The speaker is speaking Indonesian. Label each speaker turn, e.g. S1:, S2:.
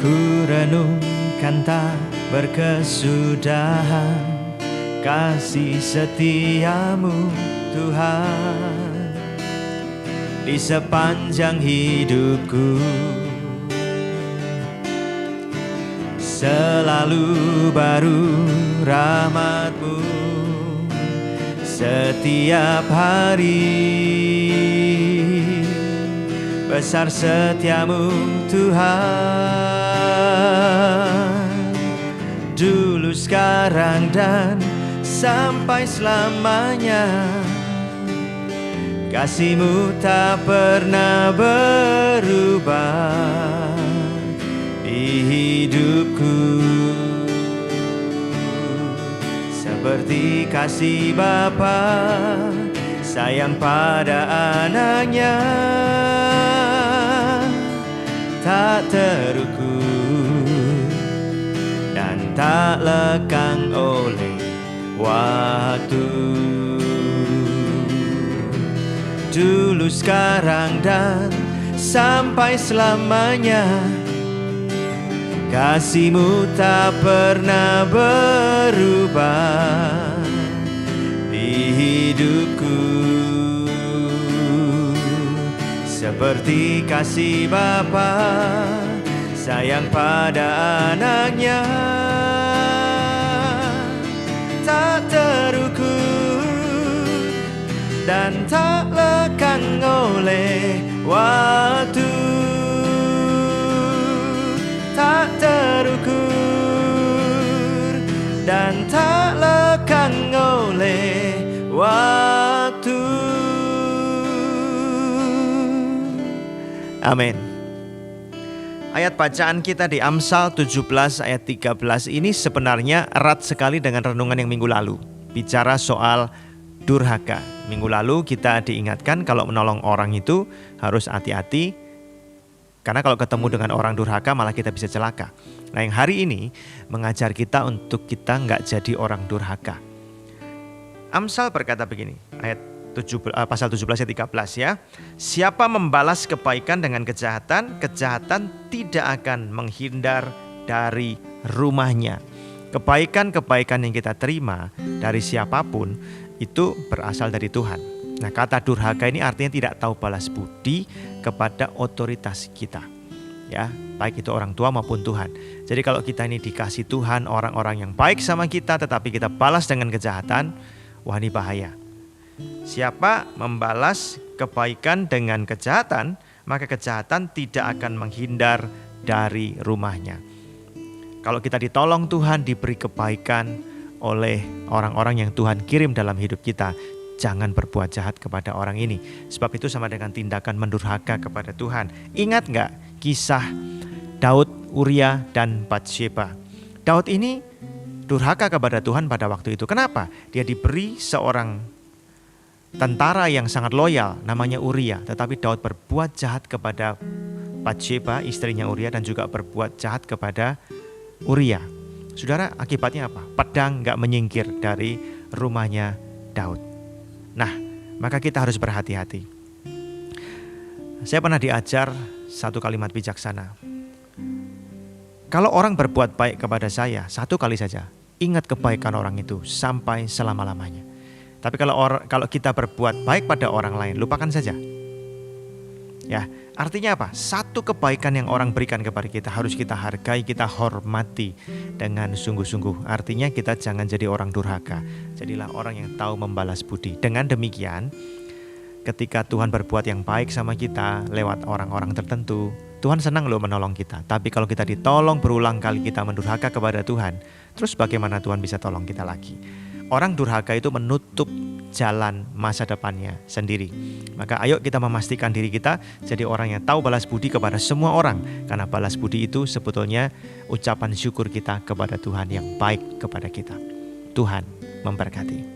S1: Ku renungkan tak berkesudahan kasih setiamu Tuhan di sepanjang hidupku. Selalu baru rahmat-Mu setiap hari. Besar setiamu Tuhan, dulu, sekarang, dan sampai selamanya. Kasih-Mu tak pernah berubah di hidupku. Seperti kasih Bapa sayang pada anaknya, tak terukur dan tak lekang oleh waktu. Dulu, sekarang, dan sampai selamanya. Kasih-Mu tak pernah berubah di hidupku. Seperti kasih Bapa sayang pada anaknya, tak terukur dan tak lekang oleh waktu. Tak terukur dan tak lekang oleh waktu. Amin. Ayat bacaan kita di Amsal 17 ayat 13 ini sebenarnya erat sekali dengan renungan yang minggu lalu. Bicara soal durhaka. Minggu lalu kita diingatkan kalau menolong orang itu harus hati-hati, karena kalau ketemu dengan orang durhaka malah kita bisa celaka. Nah, yang hari ini mengajar kita untuk kita nggak jadi orang durhaka. Amsal berkata begini, pasal 17 ayat 13 ya. Siapa membalas kebaikan dengan kejahatan, kejahatan tidak akan menghindar dari rumahnya. Kebaikan-kebaikan yang kita terima dari siapapun itu berasal dari Tuhan. Nah, kata durhaka ini artinya tidak tahu balas budi kepada otoritas kita, ya, baik itu orang tua maupun Tuhan. Jadi kalau kita ini dikasih Tuhan orang-orang yang baik sama kita, tetapi kita balas dengan kejahatan, wah, ini bahaya. Siapa membalas kebaikan dengan kejahatan, maka kejahatan tidak akan menghindar dari rumahnya. Kalau kita ditolong Tuhan, diberi kebaikan oleh orang-orang yang Tuhan kirim dalam hidup kita, jangan berbuat jahat kepada orang ini. Sebab itu sama dengan tindakan mendurhaka kepada Tuhan. Ingat gak kisah Daud, Uria, dan Batsheba? Daud ini durhaka kepada Tuhan pada waktu itu. Kenapa? Dia diberi seorang tentara yang sangat loyal, namanya Uria. Tetapi Daud berbuat jahat kepada Batsheba, istrinya Uria, dan juga berbuat jahat kepada Uria. Saudara, akibatnya apa? Pedang gak menyingkir dari rumahnya Daud. Nah, maka kita harus berhati-hati. Saya pernah diajar satu kalimat bijaksana. Kalau orang berbuat baik kepada saya, satu kali saja, ingat kebaikan orang itu sampai selama-lamanya. Tapi kalau kita berbuat baik pada orang lain, lupakan saja. Ya, artinya apa? Satu kebaikan yang orang berikan kepada kita harus kita hargai, kita hormati dengan sungguh-sungguh. Artinya kita jangan jadi orang durhaka. Jadilah orang yang tahu membalas budi. Dengan demikian, ketika Tuhan berbuat yang baik sama kita lewat orang-orang tertentu, Tuhan senang loh menolong kita. Tapi kalau kita ditolong berulang kali kita mendurhaka kepada Tuhan, terus bagaimana Tuhan bisa tolong kita lagi? Orang durhaka itu menutup jalan masa depannya sendiri. Maka ayo kita memastikan diri kita jadi orang yang tahu balas budi kepada semua orang. Karena balas budi itu sebetulnya ucapan syukur kita kepada Tuhan yang baik kepada kita. Tuhan memberkati.